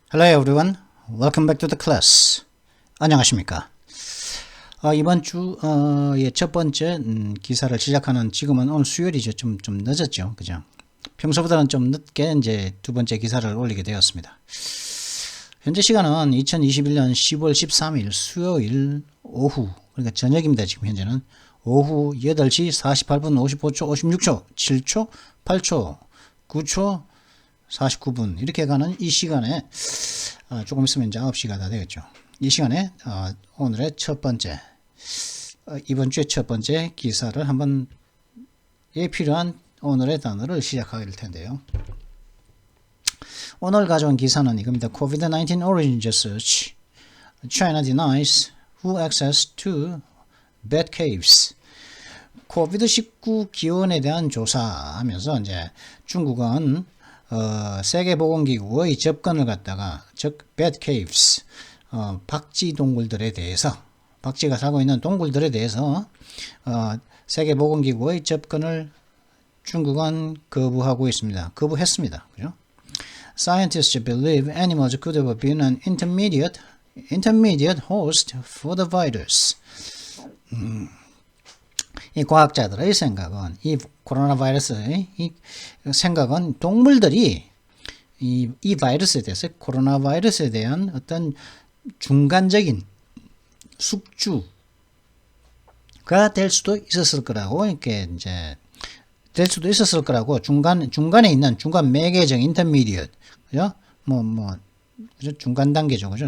Hello everyone. Welcome back to the class. 안녕하십니까? 이번 주의 첫 번째 기사를 시작하는 지금은 오늘 수요일이죠. 좀 늦었죠. 그죠? 평소보다는 좀 늦게 이제 두 번째 기사를 올리게 되었습니다. 현재 시간은 2021년 10월 13일 수요일 오후, 그러니까 저녁입니다. 지금 현재는 오후 8시 48분 55초, 56초, 7초, 8초, 9초, 49분 이렇게 가는 이 시간에 조금 있으면 이제 9시가 다 되겠죠. 이 시간에 오늘의 첫 번째 이번 주의 첫 번째 기사를 한번 필요한 오늘의 단어를 시작하게 될 텐데요. 오늘 가져온 기사는 이겁니다. COVID-19 Origin Research. China denies full access to bat caves. 코비드-19 기원에 대한 조사하면서 이제 중국은 세계보건기구의 접근을 갖다가 즉 bat caves 박쥐 동굴들에 대해서 박쥐가 살고 있는 동굴들에 대해서 세계보건기구의 접근을 중국은 거부하고 있습니다. 거부했습니다. 그죠? Scientists believe animals could have been an intermediate host for the virus. 이 과학자들의 생각은 이 코로나 바이러스의 이 생각은 동물들이 이 바이러스에 대해서 코로나 바이러스에 대한 어떤 중간적인 숙주가 될 수도 있었을 거라고 이렇게 이제 될 수도 있었을 거라고 중간에 있는 중간 매개적 인터미디엇 그죠? 그죠? 중간 단계죠. 그죠?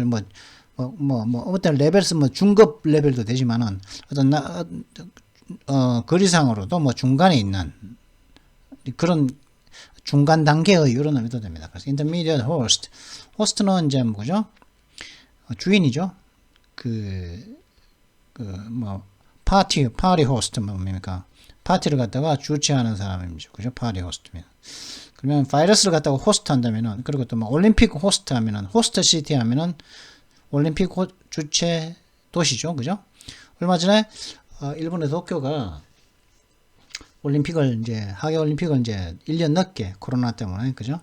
어떤 레벨에서 중급 레벨도 되지만은 어떤 거리상으로도 중간에 있는 그런 중간 단계의 이론을 믿어도 됩니다. 그래서 intermediate host, 호스트는 이제 뭐죠? 주인이죠. 파티 호스트 뭡니까? 파티를 갖다가 주최하는 사람이죠. 그죠? 파티 호스트면. 그러면 바이러스를 갖다가 호스트 한다면은 그리고 또 올림픽 호스트 하면은 호스트 시티 하면은 올림픽 주최 도시죠. 그죠? 얼마 전에 일본의 도쿄가 하계 올림픽을 이제 1년 넘게 코로나 때문에, 그죠?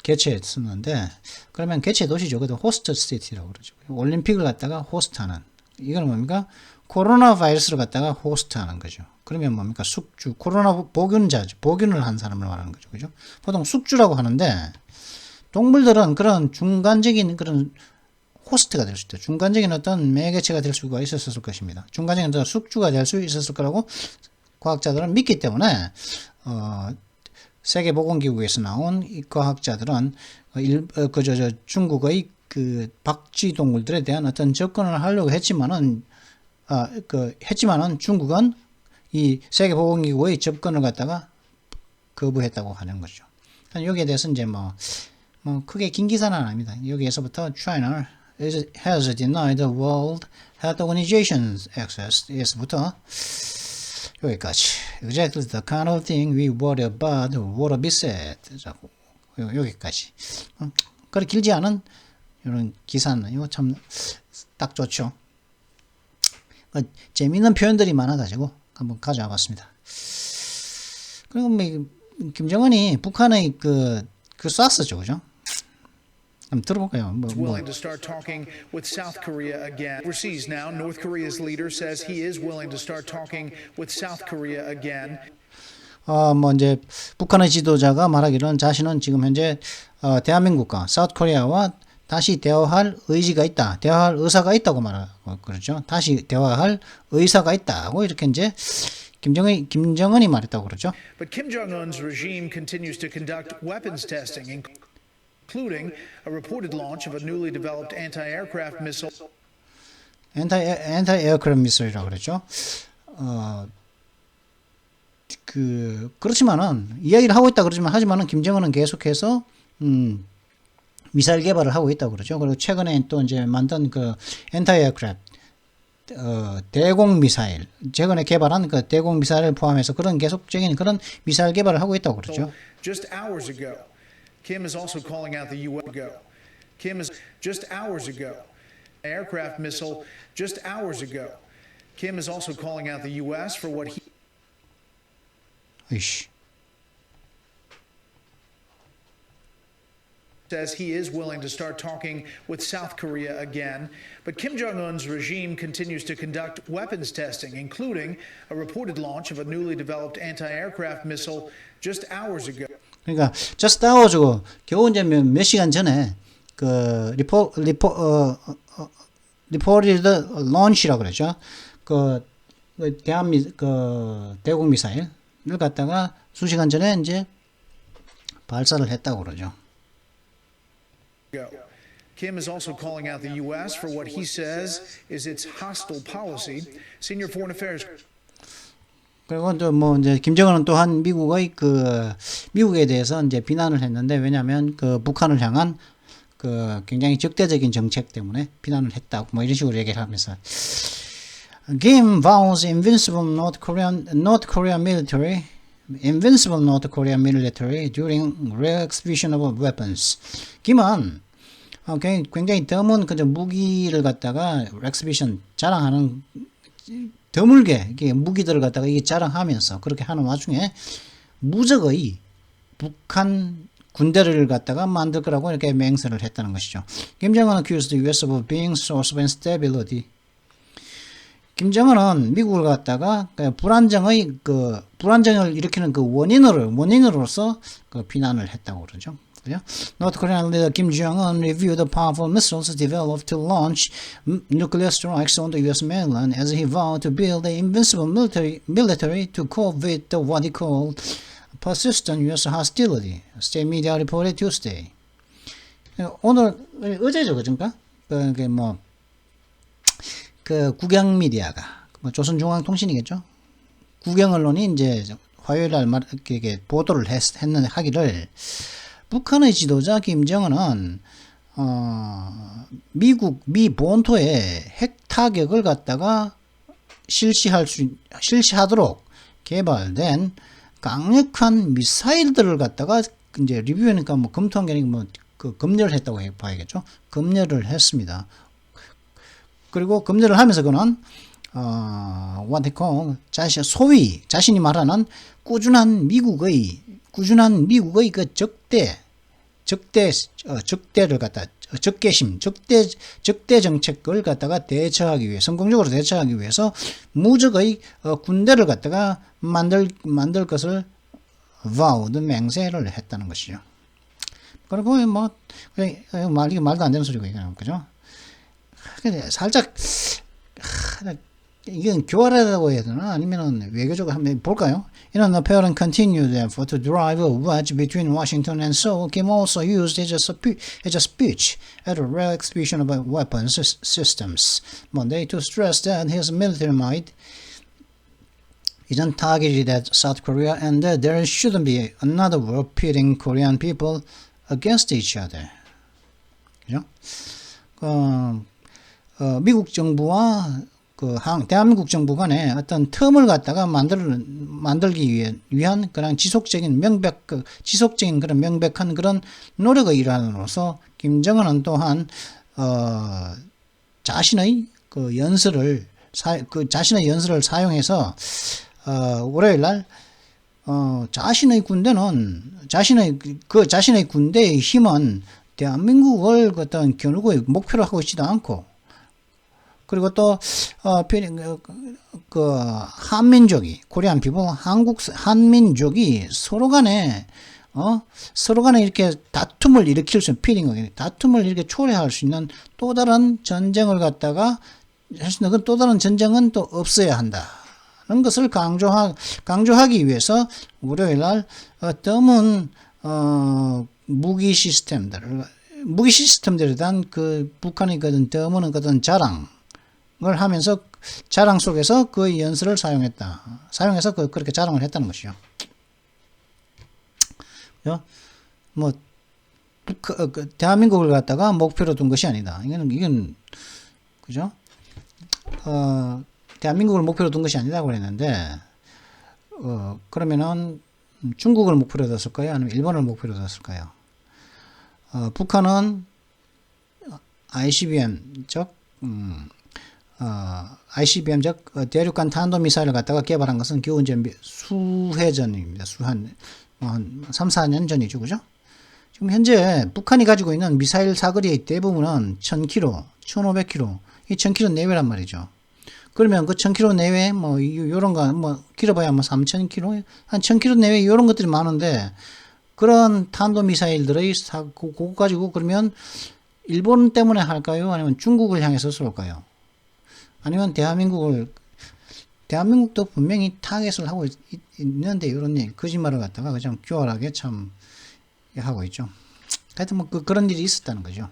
개최했었는데, 그러면 개최 도시죠. 그래도 호스트 시티라고 그러죠. 올림픽을 갖다가 호스트하는. 이건 뭡니까? 코로나 바이러스를 갖다가 호스트하는 거죠. 그러면 뭡니까? 숙주, 코로나 보균자죠. 보균을 한 사람을 말하는 거죠. 그죠? 보통 숙주라고 하는데, 동물들은 그런 중간적인 그런 호스트가 될 수 있다. 중간적인 어떤 매개체가 될 수가 있었을 것입니다. 중간적인 어떤 숙주가 될 수 있었을 거라고 과학자들은 믿기 때문에 세계보건기구에서 나온 이 과학자들은 중국의 그 박쥐 동물들에 대한 어떤 접근을 하려고 했지만은 중국은 이 세계보건기구의 접근을 갖다가 거부했다고 하는 거죠. 여기에 대해서 이제 크게 긴 기사는 아닙니다. 여기에서부터 China has denied the World Health Organization's access. 에서부터 여기까지. Exactly the kind of thing we worry about what be said. 여기까지. 그렇게 길지 않은 이런 기사는 이거 참 딱 좋죠. 재미있는 표현들이 많아가지고 한번 가져와 봤습니다. 그리고 김정은이 북한의 그 쐈었죠, 그죠? 한번 들어볼까요? willing to start talking with South Korea again. Overseas now, North Korea's leader says he is willing to start talking with South Korea again. 이제 북한의 지도자가 말하기로는 자신은 지금 현재 대한민국과 사우스코리아와 다시 대화할 의지가 있다. 대화할 의사가 있다고 말하고 그러죠. 다시 대화할 의사가 있다고 이렇게 이제 김정은이 말했다고 그러죠. But Kim Jong-un's regime continues to conduct weapons testing, including a reported launch of a newly developed anti-aircraft missile. anti-aircraft missile이라고 그랬죠. 그렇지만은 이야기를 하고 있다 하지만은 김정은은 계속해서 미사일 개발을 하고 있다고 그러죠. 그리고 최근에 또 이제 만든 그 anti-aircraft 대공 미사일 최근에 개발한 그 대공 미사일을 포함해서 그런 계속적인 그런 미사일 개발을 하고 있다고 그러죠. Just hours ago, Kim is also calling out the U.S. Kim is just hours ago, aircraft missile. Just hours ago, Kim is also calling out the U.S. for what he. 이씨. says he is willing to start talking with South Korea again, but Kim Jong-un's regime continues to conduct weapons testing, including a reported launch of a newly developed anti-aircraft missile just hours ago. 그러니까 just hours ago 겨우 이제 몇 시간 전에 그 reported launch라고 그러죠. 그 대공 미사일을 갖다가 수시간 전에 이제 발사를 했다고 그러죠. Kim is also calling out the U.S. for what he says is its hostile policy. Senior Foreign Affairs. 그리고 또 뭐 이제 김정은은 또한 미국에 대해서 이제 비난을 했는데 왜냐하면 그 북한을 향한 그 굉장히 적대적인 정책 때문에 비난을 했다고 뭐 이런 식으로 얘기를 하면서 Kim vows invincible North Korean military during rare exhibition of weapons. 김은 굉장히 드문 그 무기를 갖다가 exhibition 자랑하는 드물게 이게 무기들을 갖다가 이게 자랑하면서 그렇게 하는 와중에 무적의 북한 군대를 갖다가 만들 거라고 이렇게 맹세를 했다는 것이죠. 김정은은 accused the US of being source of instability. 김정은은 미국을 갖다가 불안정을 일으키는 그 원인으로서 그 비난을 했다고 그러죠. 그죠? North Korean leader Kim Jong-un reviewed the powerful missiles developed to launch nuclear strikes on the U.S. mainland as he vowed to build an invincible military to cope with what he called persistent U.S. hostility. State media reported Tuesday. 어제죠, 그전가? 국영 미디어가 조선중앙통신이겠죠. 국영 언론이 이제 화요일 날 이렇게 보도를 하기를 북한의 지도자 김정은은 미 본토에 핵 타격을 갖다가 실시하도록 개발된 강력한 미사일들을 갖다가 이제 리뷰하니까 뭐 검토한 게 아니고 검열을 했다고 봐야겠죠. 검열을 했습니다. 그리고 검열을 하면서 그는 what they call 소위 자신이 말하는 꾸준한 미국의 그 적대를 갖다 적대 정책을 갖다가 성공적으로 대처하기 위해서 무적의 군대를 갖다가 만들 것을 vowed 맹세를 했다는 것이죠. 그리고 말도 안 되는 소리고 이거는 그죠? 근데 살짝 이건 교활하다고 해야 되나? 아니면은 외교적으로 한번 볼까요? In an apparent continued effort to drive a wedge between Washington and Seoul, Kim also used as a speech at a rare exhibition of weapons systems Monday to stress that his military might isn't targeted at South Korea and that there shouldn't be another war pitting Korean people against each other. 그죠? 미국 정부와 대한민국 정부 간에 어떤 틈을 갖다가 만들기 위한 그런 지속적인 그런 명백한 그런 노력의 일환으로서 김정은은 또한 자신의 연설을 사용해서 월요일 날 자신의 군대의 힘은 대한민국을 어떤 겨누고 목표로 하고 있지도 않고 그리고 또 한민족이 코리안 피플 한민족이 서로 간에 이렇게 다툼을 일으킬 수 있는 다툼을 이렇게 초래할 수 있는 또 다른 전쟁을 갖다가 할 수 있는 또 다른 전쟁은 또 없어야 한다는 것을 강조하기 위해서 월요일 날 드문 무기 시스템들에 대한 그 북한의 그런 드문 그런 자랑을 하면서 자랑 속에서 그 연설을 사용해서 그렇게 자랑을 했다는 것이죠. 뭐 대한민국을 갖다가 목표로 둔 것이 아니다. 이건 그죠? 대한민국을 목표로 둔 것이 아니다고 그랬는데 그러면은 중국을 목표로 뒀을까요? 아니면 일본을 목표로 뒀을까요? 북한은 ICBM 즉 대륙간 탄도미사일을 갖다가 개발한 것은 겨우 이제 수해 전입니다. 한 3, 4년 전이죠. 그죠? 지금 현재 북한이 가지고 있는 미사일 사거리의 대부분은 1000km, 1500km, 이 1000km 내외란 말이죠. 그러면 그 1000km 내외 뭐 요런 거 뭐 길어봐야 뭐 3000km, 한 1000km 내외 요런 것들이 많은데 그런 탄도 미사일들의 그거 가지고 그러면 일본 때문에 할까요? 아니면 중국을 향해서 쏠까요? 아니면 대한민국도 분명히 타겟을 하고 있는데 이런 거짓말을 갖다가 그냥 교활하게 참 하고 있죠. 하여튼 뭐 그런 일이 있었다는 거죠.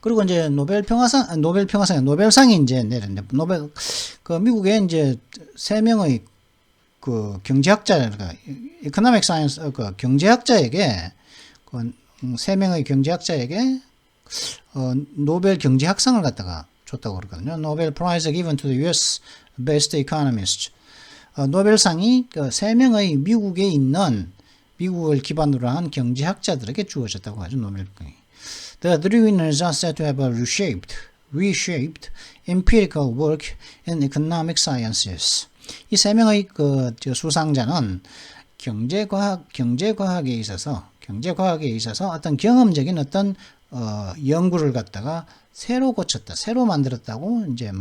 그리고 이제 노벨상이 이제 내렸는데 미국에 이제 3명의 그 경제학자가 이코노믹 사이언스 그 경제학자에게 3명의 경제학자에게 노벨 경제학상을 갖다가 줬다고 그러거든요. 노벨 프라이즈 given to the US based economists. 노벨상이 3명의 미국에 있는 미국을 기반으로 한 경제학자들에게 주어졌다고 하죠. 노벨상이. The three winners are said to have reshaped empirical work in economic sciences. 이 3명의 수상자는 경제과학에 있어서 어떤 경험적인 어떤 연구를 갖다가 새로 고쳤다, 새로 만들었다고 이제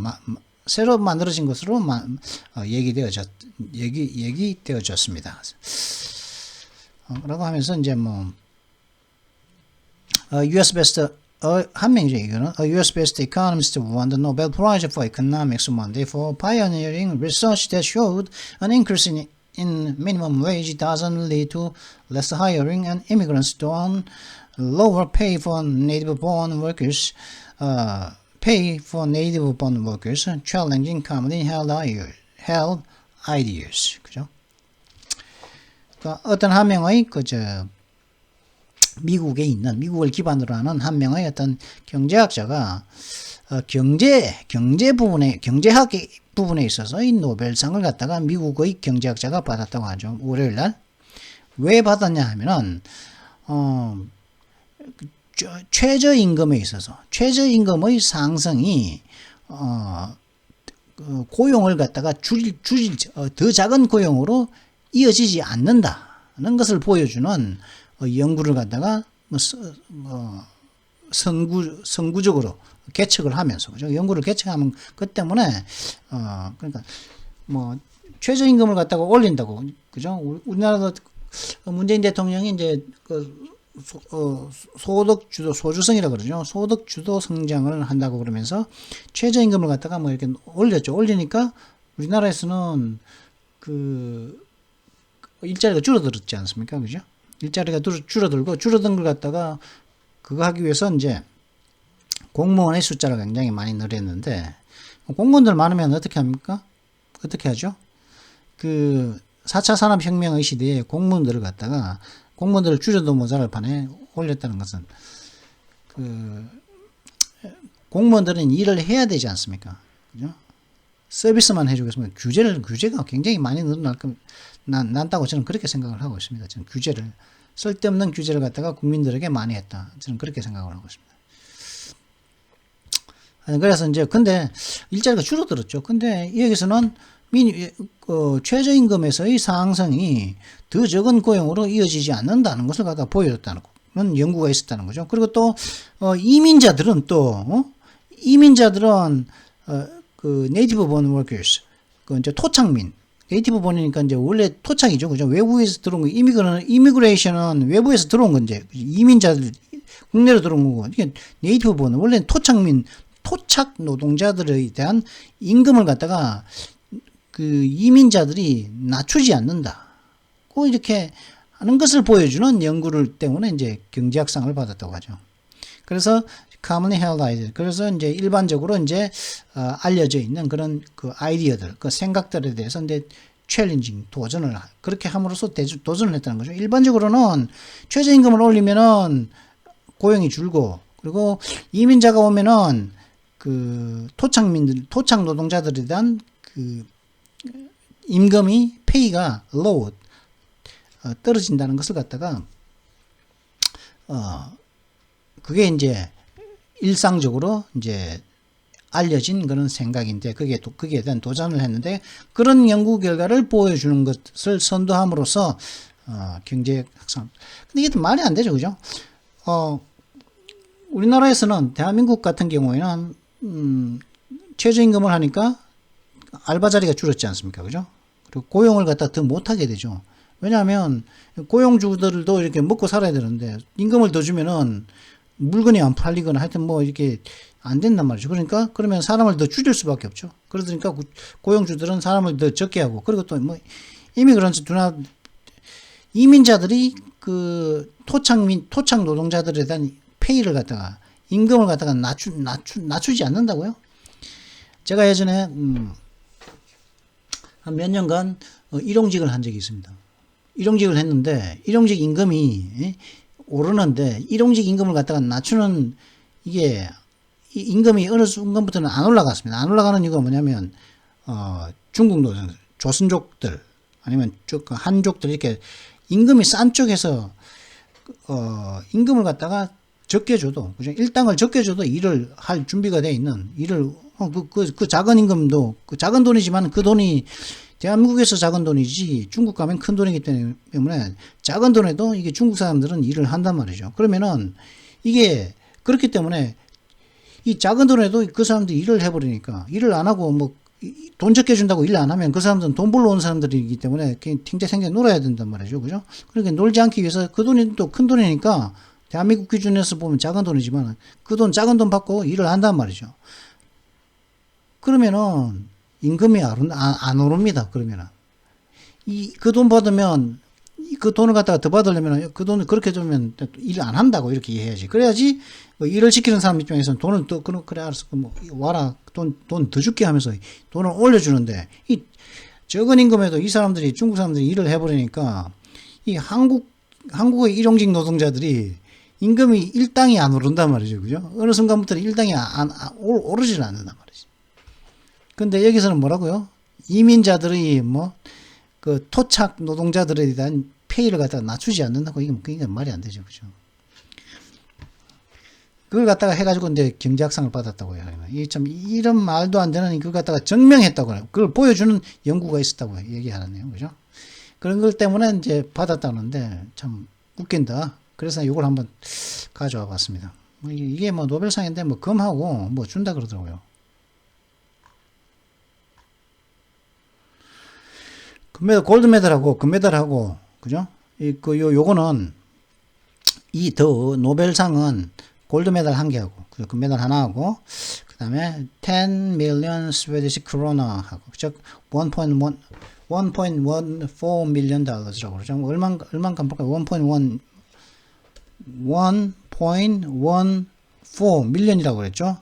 새로 만들어진 것으로 얘기되어졌습니다. 라고 하면서 이제 뭐 US Best 한 명이죠. 이거는 US Best Economist won the Nobel Prize for Economics Monday for pioneering research that showed an increase in minimum wage doesn't lead to less hiring and immigrants don't lower pay for native-born workers. challenging commonly held ideas. 그죠? 그러니까 어떤 한 명의 미국에 있는 미국을 기반으로 하는 한 명의 어떤 경제학자가 경제학 부분에 있어서 이 노벨상을 갖다가 미국의 경제학자가 받았다고 하죠. 월요일 날. 왜 받았냐 하면은 최저임금에 있어서 최저임금의 상승이 고용을 갖다가 더 작은 고용으로 이어지지 않는다는 것을 보여주는 연구를 갖다가 선구적으로 개척을 하면서 그죠? 연구를 개척하면 그 때문에 그러니까 뭐 최저임금을 갖다가 올린다고 그죠? 우리나라도 문재인 대통령이 이제 소득 주도 소주성이라고 그러죠. 소득 주도 성장을 한다고 그러면서 최저임금을 갖다가 뭐 이렇게 올렸죠. 올리니까 우리나라에서는 그 일자리가 줄어들었지 않습니까? 그죠? 일자리가 줄어들고 줄어든 걸 갖다가 그거 하기 위해서 이제 공무원의 숫자를 굉장히 많이 늘렸는데 공무원들 많으면 어떻게 합니까? 어떻게 하죠? 그 4차 산업혁명의 시대에 공무원들을 갖다가 공무원들을 줄여도 모자랄 판에 올렸다는 것은 그 공무원들은 일을 해야 되지 않습니까? 그죠? 서비스만 해주겠습니다. 규제가 굉장히 많이 난다고 저는 그렇게 생각을 하고 있습니다. 저는 쓸데없는 규제를 갖다가 국민들에게 많이 했다. 저는 그렇게 생각을 하고 있습니다. 그래서 이제 근데 일자리가 줄어들었죠. 근데 여기서는 최저임금에서의 상승이 더 적은 고용으로 이어지지 않는다는 것을 갖다 보여줬다는 연구가 있었다는 거죠. 그리고 또 이민자들은 그 네이티브 본 워커스 그 이제 토착민 네이티브 본이니까 이제 원래 토착이죠. 그죠? 외부에서 들어온 거 이미그레이션은 외부에서 들어온 건데 이민자들 국내로 들어온 거고 이게 네이티브 본은 원래 토착 노동자들에 대한 임금을 갖다가 그 이민자들이 낮추지 않는다. 꼭 이렇게 하는 것을 보여주는 연구를 때문에 이제 경제학상을 받았다고 하죠. 그래서 commonly held idea. 그래서 이제 일반적으로 이제 알려져 있는 그런 그 아이디어들, 그 생각들에 대해서 이제 챌린징 도전을 그렇게 함으로써 도전을 했다는 거죠. 일반적으로는 최저임금을 올리면은 고용이 줄고 그리고 이민자가 오면은 그 토착 노동자들에 대한 그 임금이 페이가 low 떨어진다는 것을 갖다가 그게 이제 일상적으로 이제 알려진 그런 생각인데 거기에 대한 도전을 했는데 그런 연구 결과를 보여주는 것을 선도함으로써 경제학상. 근데 이게 말이 안 되죠, 그죠? 우리나라에서는 대한민국 같은 경우에는 최저임금을 하니까 알바 자리가 줄었지 않습니까, 그죠? 그리고 고용을 갖다 더 못하게 되죠. 왜냐하면 고용주들도 이렇게 먹고 살아야 되는데 임금을 더 주면은 물건이 안 팔리거나 하여튼 뭐 이렇게 안 된단 말이죠. 그러니까 그러면 사람을 더 줄일 수밖에 없죠. 그러니까 고용주들은 사람을 더 적게 하고, 그리고 또 뭐 이미그런트 이민자들이 그 토착 노동자들에 대한 페이를 갖다가 임금을 갖다가 낮추지 않는다고요. 제가 예전에 한 몇 년간 일용직을 한 적이 있습니다. 일용직을 했는데 일용직 임금이 오르는데 일용직 임금을 갖다가 낮추는, 이게 임금이 어느 순간부터는 안 올라갔습니다. 안 올라가는 이유가 뭐냐면 중국 노동, 조선족들 아니면 한족들 이렇게 임금이 싼 쪽에서 임금을 갖다가 적게 줘도, 그죠? 일당을 적게 줘도 일을 할 준비가 돼 있는, 일을 그 작은 임금도 그 작은 돈이지만 그 돈이 대한민국에서 작은 돈이지 중국 가면 큰 돈이기 때문에 작은 돈에도 이게 중국 사람들은 일을 한단 말이죠. 그러면은 이게 그렇기 때문에 이 작은 돈에도 그 사람들이 일을 해버리니까, 일을 안 하고 뭐 돈 적게 준다고 일 안 하면 그 사람들은 돈 벌러 온 사람들이기 때문에 팅자생자 놀아야 된단 말이죠. 그죠? 그러니까 놀지 않기 위해서 그 돈이 또 큰 돈이니까 대한민국 기준에서 보면 작은 돈이지만 그 돈, 작은 돈 받고 일을 한단 말이죠. 그러면은 임금이 안 오릅니다. 그러면은 그 돈 받으면 그 돈을 갖다가 더 받으려면 그 돈을 그렇게 주면 일을 안 한다고 이렇게 이해해야지. 그래야지 뭐 일을 시키는 사람 입장에서는 돈을 또 그래 알았어 뭐 와라 돈 더 줄게 하면서 돈을 올려주는데, 이 적은 임금에도 이 사람들이 중국 사람들이 일을 해버리니까 이 한국의 일용직 노동자들이 임금이 일당이 안 오른단 말이죠, 그죠? 어느 순간부터는 일당이 오르질 않는단 말이죠. 근데 여기서는 뭐라고요? 이민자들이 그 토착 노동자들에 대한 페이를 갖다가 낮추지 않는다고, 이게 말이 안 되죠, 그죠? 그걸 갖다가 해가지고 이제 경제학상을 받았다고 해요. 이런 말도 안 되는 그걸 갖다가 증명했다고 해요. 그걸 보여주는 연구가 있었다고 얘기하네요, 그죠? 그런 것 때문에 이제 받았다는데 참 웃긴다. 그래서 이걸 한번 가져와 봤습니다. 이게 뭐 노벨상인데 뭐 금하고 뭐 준다 그러더라고요. 골드메달하고 금메달하고, 그죠? 요거는 더 노벨상은 골드메달 1개하고, 금메달 하나하고, 그 다음에 10 million Swedish krona 하고, 즉, 1.14 million dollars라고 그러죠. 얼만가 볼까요? 1.14 million이라고 그랬죠.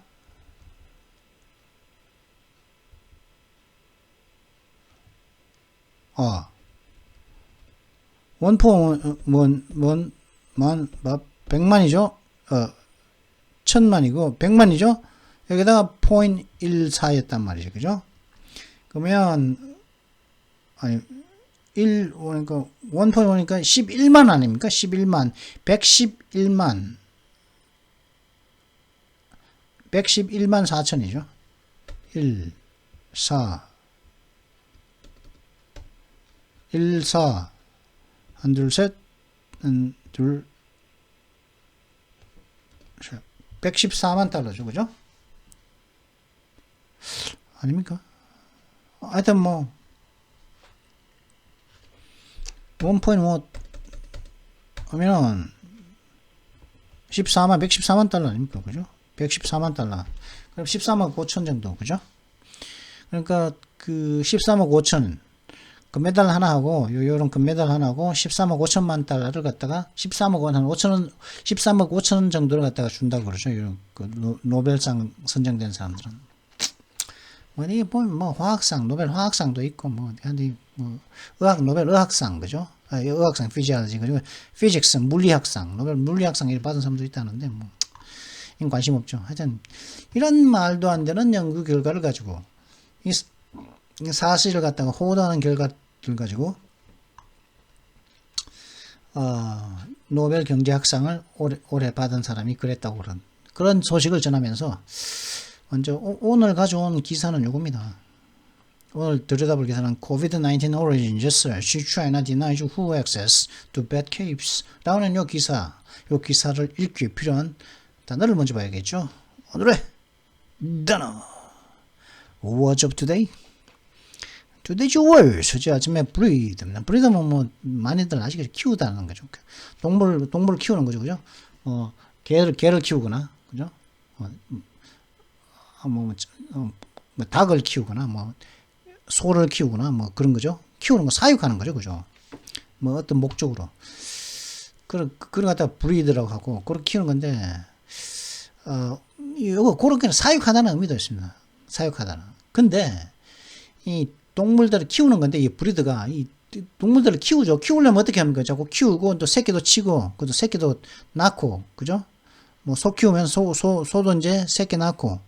백만이죠. 1000만이고 100만이죠. 여기다가 0.14였단 말이죠. 그죠? 그러면 아니 1그러니까 1.1이니까 11만 아닙니까? 11만 111만 4천이죠. 1 4 1 둘 셋 둘 114만 달러죠. 그죠? 아닙니까? 하여튼 뭐 1.5 하면은 114만 달러 아닙니까? 그죠? 114만 달러. 그럼 14만 5천 정도. 그죠? 그러니까 그 13억 5천 금메달 하나하고 요런 금메달 하나하고 13억 5천만 달러를 갖다가 13억 5천 정도를 갖다가 준다고 그러죠. 이런 그 노벨상 선정된 사람들은. 이게 보면 뭐 화학상, 노벨 화학상도 있고 노벨 의학상, 그죠? 의학상 피지올로지, 그리고 피직스 물리학상, 노벨 물리학상 을 받은 사람도 있다는데 이건 관심 없죠. 하여튼 이런 말도 안 되는 연구 결과를 가지고 사실을 갖다가 호도하는 결과를 가지고 노벨 경제학상을 올해 받은 사람이 그랬다고 그런 소식을 전하면서 먼저 오늘 가져온 기사는 요겁니다. 오늘 들여다볼 기사는 COVID-19 origins search China denies WHO access to Batcaves 라는 요 기사를 읽기 위해 필요한 단어를 먼저 봐야겠죠. 오늘의 단어 What's up today? Today's word 어제 아침에 breed입니다. breed면 뭐 많이들 아시겠죠. 키우다는 거죠. 동물 키우는 거죠, 그죠? 개를 키우거나, 그죠? 닭을 키우거나, 뭐 소를 키우거나, 뭐 그런 거죠. 키우는 거 사육하는 거죠, 그죠? 뭐 어떤 목적으로 그걸 갖다가 breed라고 하고 그렇게 키우는 건데, 요거 그렇게 사육하다는 의미도 있습니다. 사육하다는. 근데 이 동물들을 키우는 건데 이 브리드가 이 동물들을 키우죠. 키우려면 어떻게 합니까? 자꾸 키우고 또 새끼도 치고 그것도 새끼도 낳고 그죠? 뭐 소 키우면 소도 이제 새끼 낳고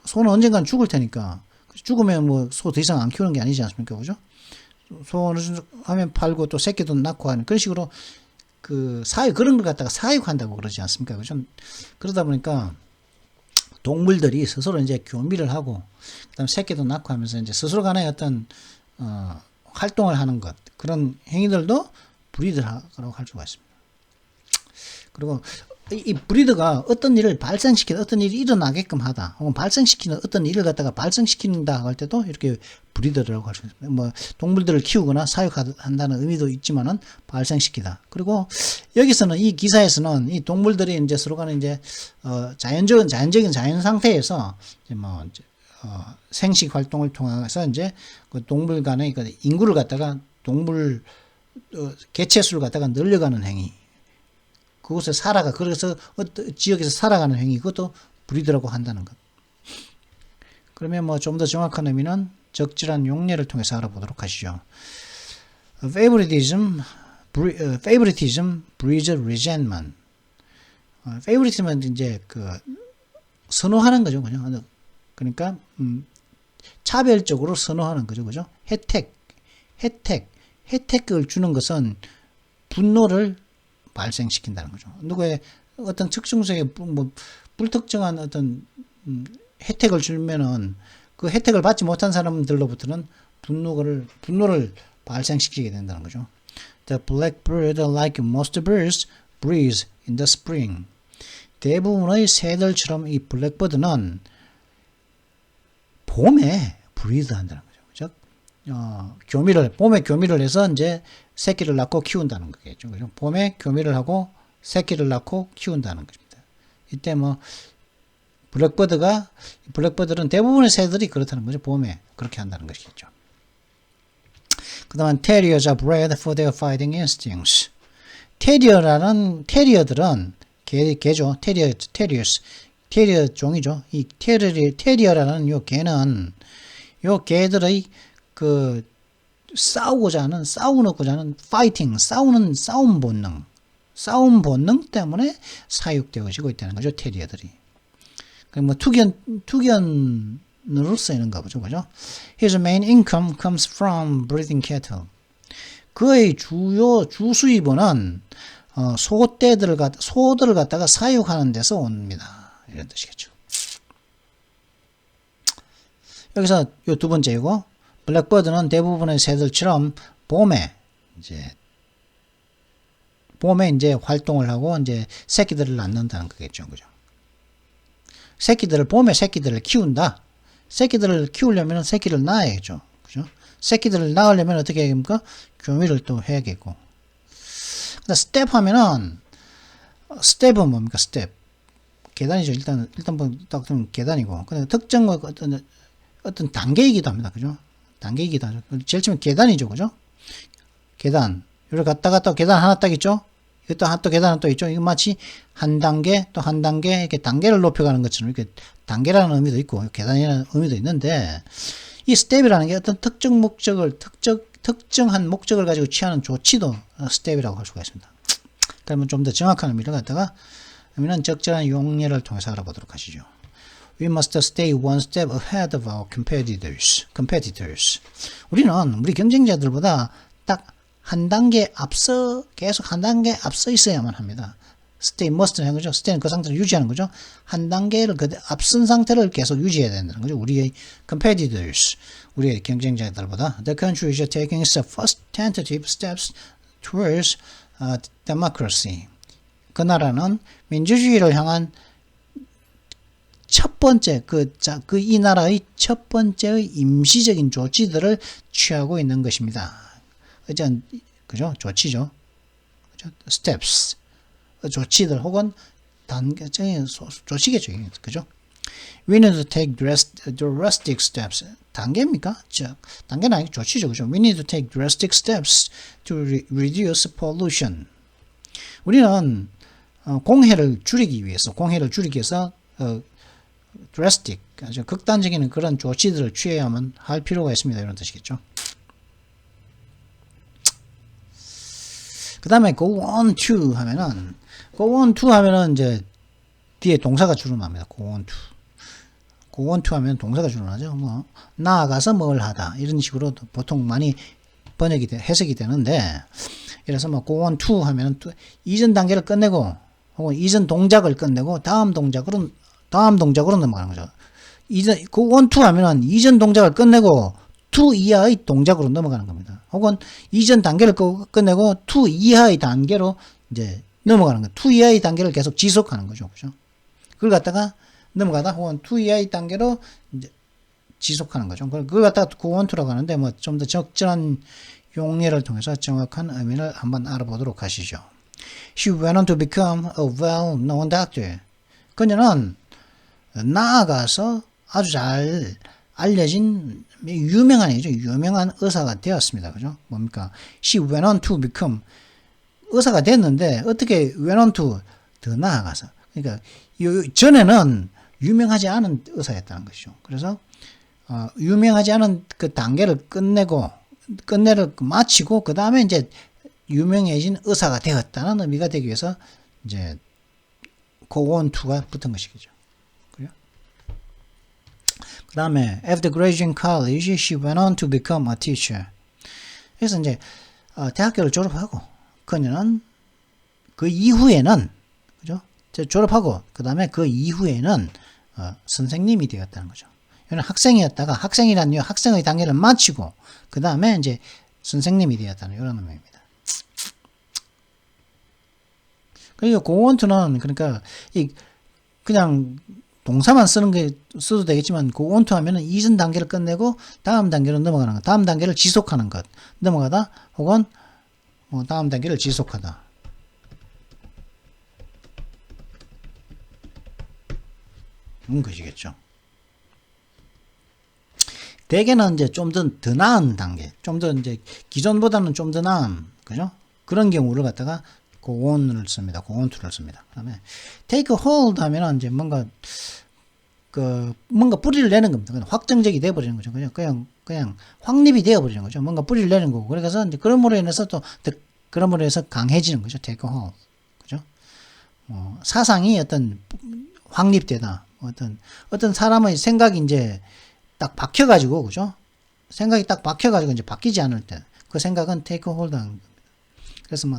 소는 언젠간 죽을 테니까 죽으면 뭐 소 더 이상 안 키우는 게 아니지 않습니까? 그죠? 소는 하면 팔고 또 새끼도 낳고 하는 그런 식으로 그 그런 걸 갖다가 사육한다고 그러지 않습니까? 그죠? 그러다 보니까 동물들이 스스로 이제 교미를 하고, 그 다음 새끼도 낳고 하면서 이제 스스로 간의 어떤, 활동을 하는 것, 그런 행위들도 브리드라고 할 수가 있습니다. 그리고 이 브리드가 어떤 일을 발생시키는 어떤 일이 일어나게끔 하다, 혹은 발생시키는 어떤 일을 갖다가 발생시킨다 할 때도 이렇게 브리드라고 할 수 있습니다. 뭐 동물들을 키우거나 사육한다는 의미도 있지만은 발생시키다. 그리고 여기서는 이 기사에서는 이 동물들이 이제 서로 간에 이제 자연적인 자연 상태에서 이제 뭐 생식 활동을 통해서 이제 그 동물 간의 그 인구를 갖다가 동물 개체 수를 갖다가 늘려가는 행위. 그곳에 그래서 어떤 지역에서 살아가는 행위, 그것도 브리드라고 한다는 것. 그러면 뭐 좀 더 정확한 의미는 적절한 용례를 통해서 알아보도록 하시죠. Favoritism breeds resentment. favoritism은 이제 그 선호하는 거죠, 그죠? 그러니까 차별적으로 선호하는 거죠, 그죠? 혜택을 주는 것은 분노를 발생시킨다는 거죠. 누구의 어떤 특정성의 뭐 불특정한 어떤 혜택을 주면은 그 혜택을 받지 못한 사람들로부터는 분노를 발생시키게 된다는 거죠. The blackbird, like most birds, breeds in the spring. 대부분의 새들처럼 이 블랙버드는 봄에 브리드한다는 거죠. 즉, 봄에 교미를 해서 이제 새끼를 낳고 키운다는 거겠죠. 그죠? 봄에 교미를 하고 새끼를 낳고 키운다는 것입니다. 이때 뭐 블랙버드는 대부분의 새들이 그렇다는 거죠. 봄에 그렇게 한다는 것이겠죠. 그 다음에 terriers are bred for their fighting instincts. 테리어들은 개죠. 테리어 종이죠. 이 테리어라는 요 개는 요 개들의 그 싸우고자 하는 파이팅, 싸움 본능 때문에 사육되어지고 있다는 거죠. 테리어들이. 뭐 투견으로 쓰이는가 보죠. 그죠? His main income comes from breeding cattle. 그의 주 수입원은 소들을 갖다가 사육하는 데서 옵니다. 이런 뜻이겠죠. 여기서 요 두 번째이고, 블랙버드는 대부분의 새들처럼 봄에 이제 활동을 하고 이제 새끼들을 낳는다는 거겠죠. 그죠? 봄에 새끼들을 키운다. 새끼들을 키우려면 새끼를 낳아야죠. 그죠? 새끼들을 낳으려면 어떻게 해야 됩니까? 교미를 또 해야겠고. 스텝 하면은, 스텝은 뭡니까? 스텝. 계단이죠. 일단 딱 보면 계단이고. 근데 특정 어떤 단계이기도 합니다. 그죠? 단계이기도 하죠. 제일 처음에 계단이죠. 그죠? 계단. 이렇게 갔다 계단 하나 딱 있죠? 이것도 또 계단 하나 또 있죠? 이거 마치 한 단계, 또 한 단계, 이렇게 단계를 높여가는 것처럼 이렇게 단계라는 의미도 있고, 계단이라는 의미도 있는데, 이 스텝이라는 게 어떤 특정한 목적을 가지고 취하는 조치도 스텝이라고 할 수가 있습니다. 그러면 좀 더 정확한 의미를 갖다가, 의미는 적절한 용례를 통해서 알아보도록 하시죠. We must stay one step ahead of our competitors. 우리 경쟁자들보다 딱 한 단계 계속 한 단계 앞서 있어야만 합니다. stay must는 한 거죠. stay는 그 상태를 유지하는 거죠. 한 단계를 앞선 상태를 계속 유지해야 된다는 거죠. 우리의 competitors, 우리의 경쟁자들보다 the country is taking its first tentative steps towards democracy. 그 나라는 민주주의를 향한 첫 번째 이 나라의 첫 번째의 임시적인 조치들을 취하고 있는 것입니다. 그죠? 조치죠. 그죠? steps. 조치들 혹은 단계적인 조치겠죠. 그죠? We need to take drastic steps. 단계입니까? 단계는 아니고 조치죠. 그죠? We need to take drastic steps to reduce pollution. 우리는 공해를 줄이기 위해서 drastic, 아주 극단적인 그런 조치들을 취해야만 할 필요가 있습니다. 이런 뜻이겠죠. 그 다음에 go on to 하면은 이제 뒤에 동사가 줄임합니다. go on to 하면 동사가 줄임하죠. 뭐 나아가서 뭘 하다 이런 식으로 보통 많이 해석이 되는데, 이래서 뭐 go on to 하면은 또 이전 단계를 끝내고 혹은 이전 동작을 끝내고 다음 동작으로 넘어가는 거죠. go on to 하면은 이전 동작을 끝내고 to 이하의 동작으로 넘어가는 겁니다. 혹은 이전 단계를 끝내고 to 이하의 단계로 이제 넘어가는 거예요. to 이하의 단계를 계속 지속하는 거죠. 그죠? 그걸 갖다가 넘어가다 혹은 to 이하의 단계로 이제 지속하는 거죠. 그걸 갖다가 go on to라고 하는데, 뭐 좀 더 적절한 용례를 통해서 정확한 의미를 한번 알아보도록 하시죠. She went on to become a well-known doctor. 그녀는 나아가서 아주 잘 알려진 유명한 의사가 되었습니다. 그죠? 뭡니까? She went on to become 의사가 됐는데 어떻게 went on to 더 나아가서, 그러니까 전에는 유명하지 않은 의사였다는 것이죠. 그래서 유명하지 않은 그 단계를 끝내를 마치고 그 다음에 이제 유명해진 의사가 되었다는 의미가 되기 위해서 이제 go on to가 붙은 것이겠죠. 그래요? 그 다음에 after graduating college, she went on to become a teacher. 그래서 이제 대학교를 졸업하고 그녀는 그 이후에는, 그죠? 졸업하고 그 다음에 그 이후에는 선생님이 되었다는 거죠. 이는 학생이었다가 학생이란 학생의 단계를 마치고 그 다음에 이제 선생님이 되었다는 이런 의미입니다. 그리고 go on to는 그러니까 그냥 동사만 써도 되겠지만 go on to 하면은 이전 단계를 끝내고 다음 단계로 넘어가는 것, 다음 단계를 지속하는 것, 넘어가다 혹은 다음 단계를 지속하다. 것이겠죠. 대개는 이제 좀 더 나은 단계, 좀 더 이제 기존보다는 좀 더 나은, 그죠? 그런 경우를 갖다가 go on을 씁니다. go on to를 씁니다. 그다음에 take hold 하면은 이제 뭔가 뿌리를 내는 겁니다. 그냥 확정적이 돼 버리는 거죠. 그냥 확립이 되어 버리는 거죠. 뭔가 뿌리를 내는 거고. 그래서 이제 그런으로 인해서 그런으로 해서 강해지는 거죠. take hold. 그죠? 사상이 확립되다. 어떤 사람의 생각이 이제 딱 박혀가지고, 그죠? 생각이 딱 박혀가지고 이제 바뀌지 않을 때, 그 생각은 take hold 하는 겁니다. 그래서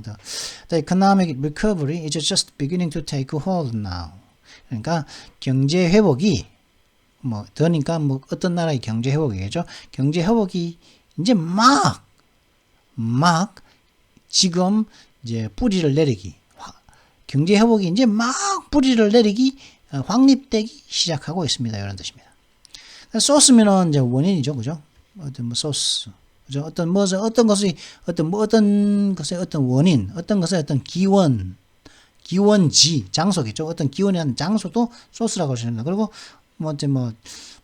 the economic recovery is just beginning to take hold now. 그러니까 경제 회복이 더니까 어떤 나라의 경제 회복이겠죠? 경제 회복이 이제 막 지금 이제 뿌리를 내리기, 경제 회복이 이제 막 뿌리를 내리기, 확립되기 시작하고 있습니다. 이런 뜻입니다. 소스면은 이제 원인이죠, 그죠? 소스, 그죠? 어떤 것의 어떤 원인, 어떤 것의 어떤 기원지, 장소겠죠? 어떤 기원이 한 장소도 소스라고 하십니다. 그리고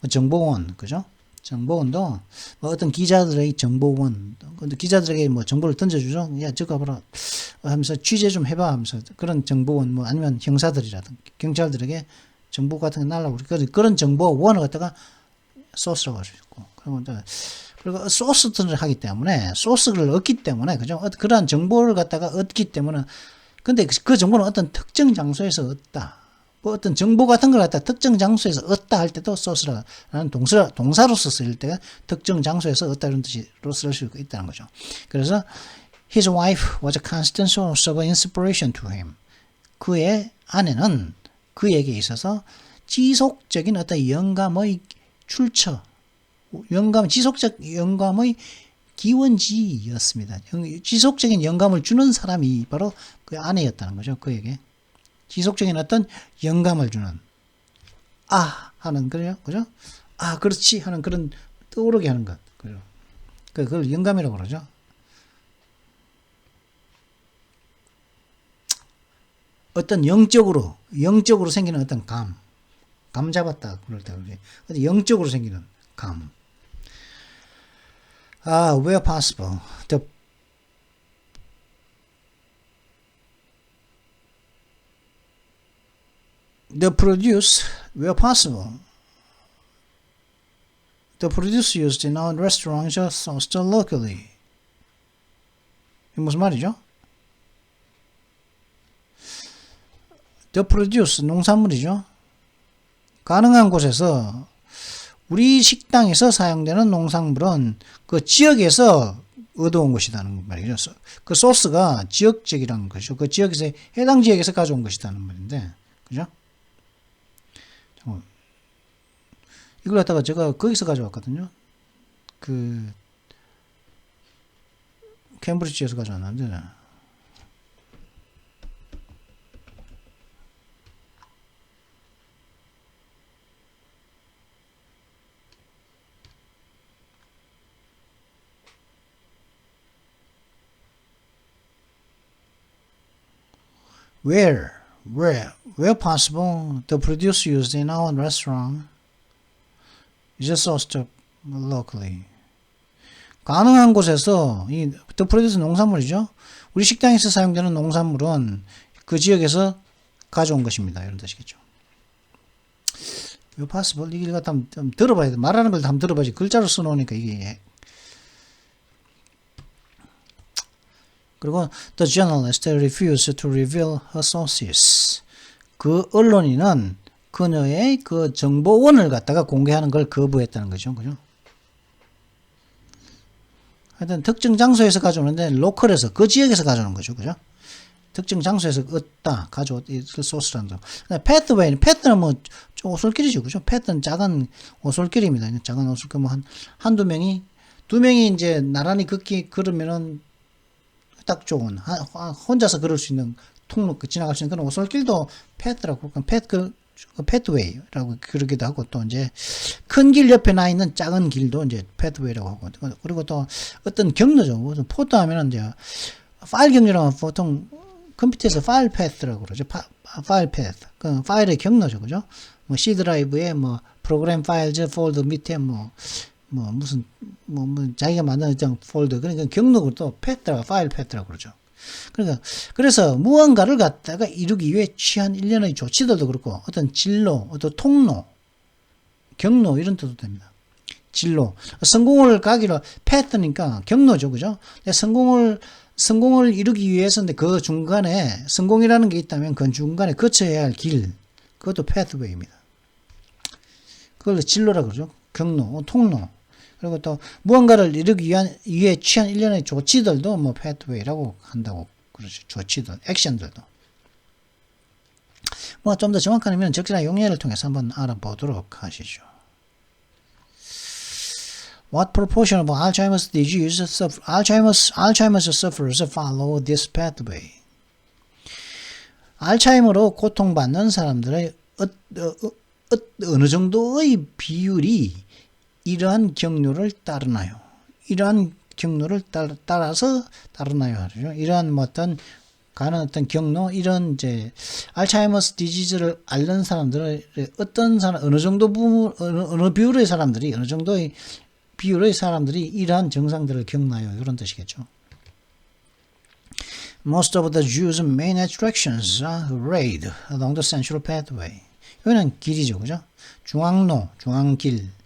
정보원, 그죠? 정보원도 어떤 기자들의 정보원, 기자들에게 정보를 던져주죠. 야, 저거 봐라 하면서 취재 좀 해봐 하면서 그런 정보원, 아니면 형사들이라든가 경찰들에게 정보 같은 거 날라오고 그런 정보원을 갖다가 소스라고 할 수 있고, 그리고 소스들을 하기 때문에 소스를 얻기 때문에, 그죠? 그러한 정보를 갖다가 얻기 때문에, 근데 그 정보는 어떤 특정 장소에서 얻다. 어떤 정보 같은 걸 갖다 특정 장소에서 얻다 할 때도 소스라는 동사로서 쓰일 때가 특정 장소에서 얻다 이런 뜻으로 쓸 수 있다는 거죠. 그래서 his wife was a constant source of inspiration to him. 그의 아내는 그에게 있어서 지속적인 어떤 영감의 출처, 지속적 영감의 기원지였습니다. 지속적인 영감을 주는 사람이 바로 그 아내였다는 거죠. 그에게 지속적인 어떤 영감을 주는 하는 그죠? 그렇지 하는 그런 떠오르게 하는 것, 그죠? 그걸 영감이라고 그러죠. 어떤 영적으로 생기는 어떤 감 잡았다 그럴 때 그러지. 영적으로 생기는 감. Where possible, the produce, where possible, the produce used in our restaurants are sourced locally. 이게 무슨 말이죠? The produce, 농산물이죠. 가능한 곳에서 우리 식당에서 사용되는 농산물은 그 지역에서 얻어온 것이라는 말이죠. 그 소스가 지역적이라는 것이죠. 그 지역에서 해당 지역에서 가져온 것이라는 말인데, 그죠? 이걸 갖다가 제가 거기서 가져왔거든요. 그 캠브리지에서 가져왔는데. Where possible, the produce used in our restaurant is sourced locally. 가능한 곳에서 이 the produce 농산물이죠. 우리 식당에서 사용되는 농산물은 그 지역에서 가져온 것입니다. 이런 뜻이겠죠. Where possible, 이게 갖다 좀 들어봐야 돼. 말하는 걸 한번 들어봐야지. 글자로 써놓으니까 이게. 그리고 the journalist refused to reveal her sources. 그 언론인은 그녀의 그 정보원을 갖다가 공개하는 걸 거부했다는 거죠. 그죠? 하여튼 특정 장소에서 가져오는데 로컬에서 그 지역에서 가져오는 거죠. 그죠? 특정 장소에서 얻다 가져온 그 소스라는 거. 패트는 뭐 오솔길이죠. 그죠? 패트는 작은 오솔길입니다. 작은 오솔길 뭐 한두 명이 두 명이 이제 나란히 걸으면은 딱 좋은 혼자서 걸을 수 있는 통로 지나갈 수 있는 그런 오솔길도 패트라고 패트웨이라고 그러기도 하고 또 이제 큰 길 옆에 나 있는 작은 길도 이제 패트웨이라고 하고 그리고 또 어떤 경로죠. 포트 하면은 이제 파일 경로라면 보통 컴퓨터에서 파일 패스라고 그러죠. 파일 패스. 그 파일의 경로죠. 그죠? 뭐 C 드라이브에 뭐 프로그램 파일즈 폴더 밑에 무슨 자기가 만든 어떤 폴더 그러니까 경로를 또 패스라고 파일 패스라고 그러죠. 그러니까 그래서 무언가를 갖다가 이루기 위해 취한 일련의 조치들도 그렇고 어떤 진로, 어떤 통로, 경로 이런 뜻도 됩니다. 진로, 성공을 가기로 패스니까 경로죠, 그죠? 성공을 이루기 위해서인데 그 중간에 성공이라는 게 있다면 그 중간에 거쳐야 할 길, 그것도 패스웨이입니다. 그걸 진로라고 그러죠. 경로, 통로. 그리고 또 무언가를 이루기 위해 취한 일련의 조치들도 뭐 패스웨이라고 한다고 그러죠. 조치들, 액션들도. 뭐 좀 더 정확한 의미는 적절한 용례를 통해서 한번 알아보도록 하시죠. What proportion of Alzheimer's disease Alzheimer's sufferers follow this pathway? 알츠하이머로 고통받는 사람들의 어느 정도의 비율이 이러한 경로를 따르나요? 이러한 경로를 따라서 따르나요? 하죠. 이러한 어떤 가는 어떤 경로, 이런 이제 알츠하이머스 디지즈를 앓는 사람들의 어떤 사람, 어느 비율의 사람들이 어느 정도의 비율의 사람들이 이러한 증상들을 겪나요? 이런 뜻이겠죠. Most of the Jews' main attractions are laid along the central pathway. 여기는 길이죠, 그죠? 중앙로, 중앙길.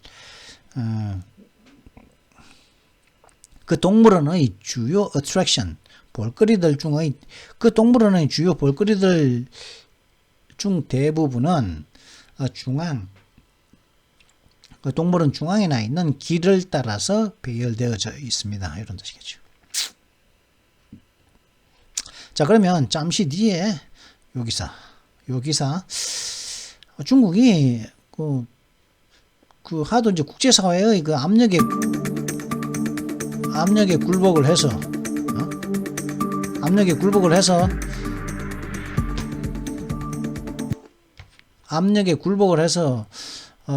그 동물원의 주요 attraction, 볼거리들 중의 그 동물원의 주요 볼거리들 중 대부분은 그 동물원 중앙에 나 있는 길을 따라서 배열되어져 있습니다. 이런 뜻이겠죠. 자, 그러면 잠시 뒤에 요 기사 중국이 그 하도 이제 국제사회의 그 압력에 굴복을 해서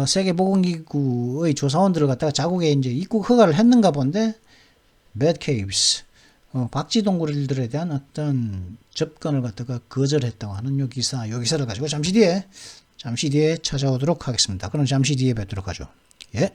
세계보건기구의 조사원들을 갖다가 자국에 이제 입국 허가를 했는가 본데 bad caves 박쥐동물들에 대한 어떤 접근을 갖다가 거절했다고 하는 요 기사를 가지고 잠시 뒤에 찾아오도록 하겠습니다. 그럼 잠시 뒤에 뵙도록 하죠. 예.